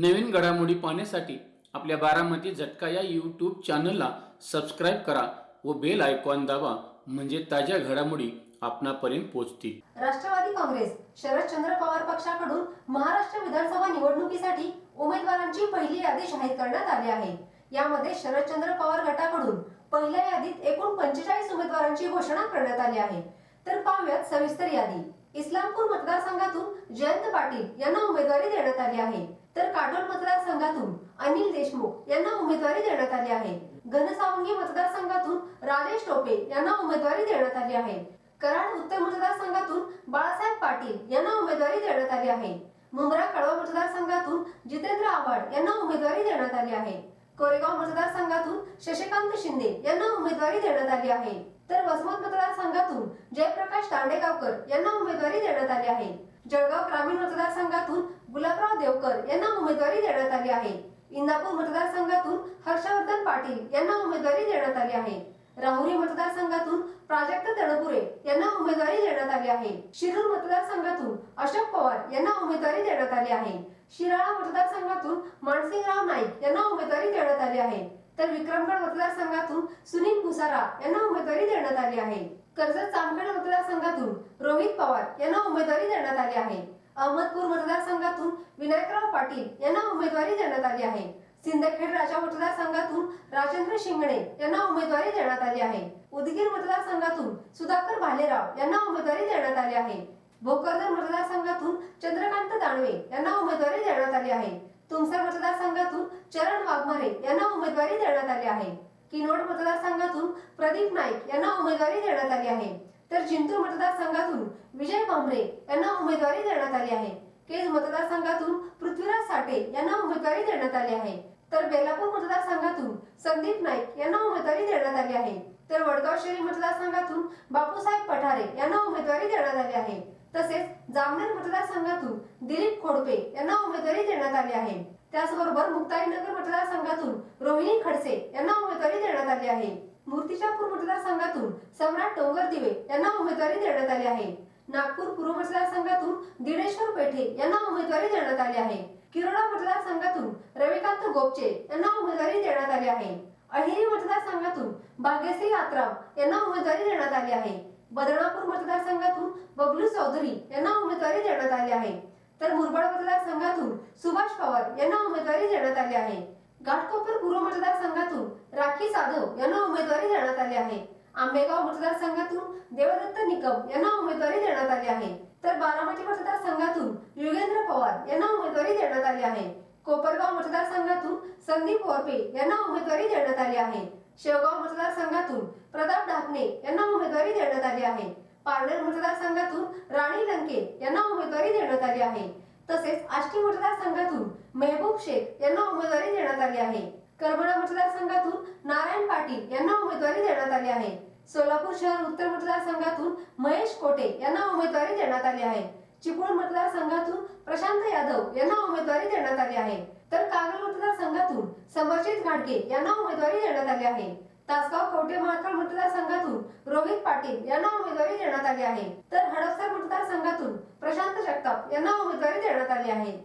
नवीन घडामोडी पाहण्यासाठी आपल्या बारामती झटका या यूट्यूब चॅनलला सबस्क्राईब करा व बेल आयकॉन दाबा, म्हणजे ताज्या घडामोडी आपणापर्यंत पोहोचतील. राष्ट्रवादी काँग्रेस शरदचंद्र पवार पक्षाकडून महाराष्ट्र विधानसभा निवडणुकीसाठी उमेदवारांची पहिली यादी जाहीर करण्यात आली आहे. यामध्ये शरदचंद्र पवार गटाकडून पहिल्या यादीत एकूण 45 उमेदवारांची घोषणा करण्यात आली आहे. तर पाहूयात सविस्तर यादी. इस्लामपूर मतदारसंघातून जयंत पाटील यांना उमेदवारी देण्यात आली आहे. तर काटोल मतदारसंघातून अनिल देशमुख यांना उमेदवारी देण्यात आली आहे. घनसावंगी मतदारसंघातून राजेश टोपे यांना उमेदवारी देण्यात आली आहे. कराड उत्तर मतदारसंघातून बाळासाहेब पाटील यांना उमेदवारी देण्यात आली आहे. मुंब्रा कळवा मतदारसंघातून जितेंद्र आव्हाड यांना उमेदवारी देण्यात आली आहे. कोरेगाव मतदारसंघातून शशिकांत शिंदे यांना उमेदवारी देण्यात आली आहे. तर वसमत मतदारसंघातून जयप्रकाश दांडेगावकर यांना उमेदवारी देण्यात आली आहे. जळगाव ग्रामीण मतदारसंघातून गुलाबराव देवकर यांना उमेदवारी देण्यात आली आहे. इंदापूर मतदारसंघातून हर्षवर्धन पाटील यांना उमेदवारी देण्यात आली आहे. राहुरी मतदारसंघातून प्राजक्त तळपुरे यांना उमेदवारी देण्यात आली आहे. शिरूर मतदारसंघातून अशोक पवार यांना उमेदवारी देण्यात आली आहे. शिराळा मतदारसंघातून मानसिंगराव नाईक यांना उमेदवारी देण्यात आली आहे. तर विक्रमगड मतदारसंघातून सुनील पुसारा यांना उमेदवारी देण्यात आली आहे. कर्जत जामखेड मतदारसंघातून रोहित पवार यांना उमेदवारी देण्यात आली आहे. अहमदपूर मतदारसंघातून विनायकराव पाटील यांना उमेदवारी देण्यात आली आहे. सिंदखेड राजा मतदारसंघातून राजेंद्र शिंगणे यांना उमेदवारी देण्यात आली आहे. उदगीर मतदारसंघातून सुधाकर भालेराव यांना उमेदवारी देण्यात आली आहे. भोकरदन मतदारसंघातून चंद्रकांत दानवे यांना उमेदवारी देण्यात आली आहे. तुमसर मतदारसंघातून चरण वाघमारे यांना उमेदवारी देण्यात आली आहे. किनवट मतदारसंघातून प्रदीप नाईक यांना उमेदवारी देण्यात आली आहे. तर जिंतूर मतदारसंघातून विजय भांबरे यांना उमेदवारी देण्यात आली आहे. केज मतदारसंघातून पृथ्वीराज साठे यांना उमेदवारी देण्यात आली आहे. तर बेलापूर मतदारसंघातून संदीप नाईक यांना उमेदवारी देण्यात आली आहे. तर वडगाव शहरी मतदारसंघातून बापूसाहेब पठारे यांना उमेदवारी देण्यात आली आहे. तसेच जामनेर मतदारसंघातून दिलीप खोडपे यांना उमेदवारी देण्यात आली आहे. त्याचबरोबर मुक्ताईनगर मतदारसंघातून रोहिणी खडसे यांना उमेदवारी देण्यात आली आहे. मूर्तिजापूर मतदारसंघातून सम्राट डोंगरदिवे यांना उमेदवारी देण्यात आली आहे. नागपूर पूर्व मतदारसंघातून दिनेश्वर पेठे यांना उमेदवारी देण्यात आली आहे. किरोडा मतदारसंघातून रविकांत गोपचे यांना उमेदवारी देण्यात आली आहे. अहेरी मतदारसंघातून भाग्यश्री आत्राम यांना उमेदवारी देण्यात आली आहे. बदनापूर मतदारसंघातून बबलू चौधरी यांना उमेदवारी देण्यात आली आहे. तर मुरबाड मतदारसंघातून सुभाष पवार यांना उमेदवारी देण्यात आली आहे. घाटकोपर पूर्व मतदारसंघातून राखी जाधव यांना उमेदवारी देण्यात आली आहे. आंबेगाव मतदारसंघातून देवदत्त निकम यांना उमेदवारी देण्यात आली आहे. तर बारामती मतदारसंघातून युगेंद्र पवार यांना उमेदवारी देण्यात आली आहे. कोपरगाव मतदारसंघातून संदीप वरपे यांना उमेदवारी देण्यात आली आहे. शेवगाव मतदारसंघातून प्रताप ढाकणे यांना उमेदवारी देण्यात आली आहे. पारनेर मतदारसंघातून राणी लंके यांना उमेदवारी देण्यात आली आहे. तसेच आष्टी मतदारसंघातून मेहबूब शेख यांना उमेदवारी देण्यात आली आहे. करमाळा मतदारसंघातून नारायण पाटील यांना उमेदवारी देण्यात आली आहे. सोलापूर शहर उत्तर मतदारसंघातून महेश कोटे यांना उमेदवारी देण्यात आली आहे. चिपळूण मतदारसंघातून प्रशांत यादव यांना उमेदवारी देण्यात आली आहे. तर कागल मतदारसंघातून समरजित घाटगे यांना उमेदवारी देण्यात आली आहे. तासगाव कवठे महांकाळ मतदारसंघातून रोहित पाटील यांना उमेदवारी देण्यात आली आहे. तर हडपसर मतदारसंघातून प्रशांत जगताप यांना उमेदवारी देण्यात आली आहे.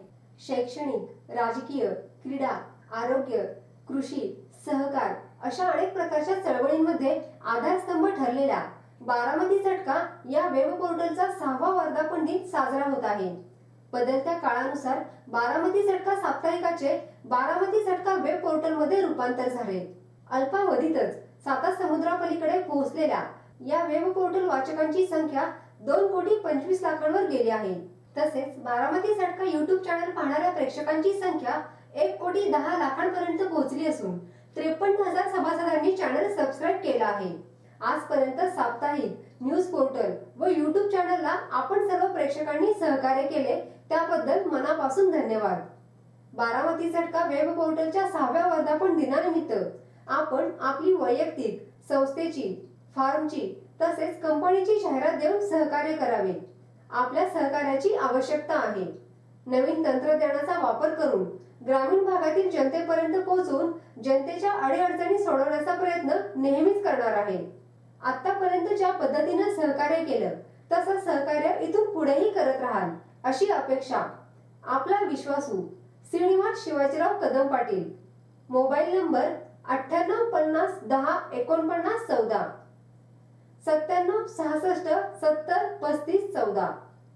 शैक्षणिक, राजकीय, क्रीडा, आरोग्य, कृषी, सहकार अशा अनेक प्रकारच्या चळवळींमध्ये आधारस्तंभ ठरलेला बारामती झटका या वेब पोर्टलचा 6वा वर्धापन दिन साजरा होत आहे. बदलत्या काळानुसार बारामती झटका साप्ताहिकाचे बारामती झटका वेब पोर्टल मध्ये रूपांतर झाले. अल्पावधीतच 7 समुद्रापलीकडे पोहोचलेल्या या वेब पोर्टल वाचकांची संख्या 2,25,00,000 गेली आहे. तसेच बारामती झटका युट्यूब चॅनल पाहणाऱ्या प्रेक्षकांची संख्या 1,10,00,000 पर्यंत पोहोचली असून 53,000 सभासदांनी चॅनल सबस्क्राईब केला आहे. आजपर्यंत साप्ताहिक न्यूज पोर्टल व युट्यूब चॅनलला आपण सर्व प्रेक्षकांनी सहकार्य केले त्याबद्दल मनापासून धन्यवाद. बारामती झटका वेब पोर्टलच्या 6व्या वर्धापन दिनानिमित्त आपण आपली वैयक्तिक, संस्थेची, फार्मची तसेच कंपनीची जाहिरात देऊन सहकार्य करावे. आपल्या सहकार्याची आवश्यकता आहे. नवीन तंत्रज्ञानाचा वापर करून ग्रामीण भागातील जनतेपर्यंत पोहोचून जनतेच्या अडीअडचणी सोडवण्याचा प्रयत्न नेहमीच करणार आहे. आतापर्यंत ज्या पद्धतीने सहकार्य केलं तसं सहकार्य इथून पुढेही करत राहाल अशी अपेक्षा आपला विश्वासू, श्रीनिवास शिवाजीराव कदम पाटील, मोबाईल नंबर 9850104914, 9766703514.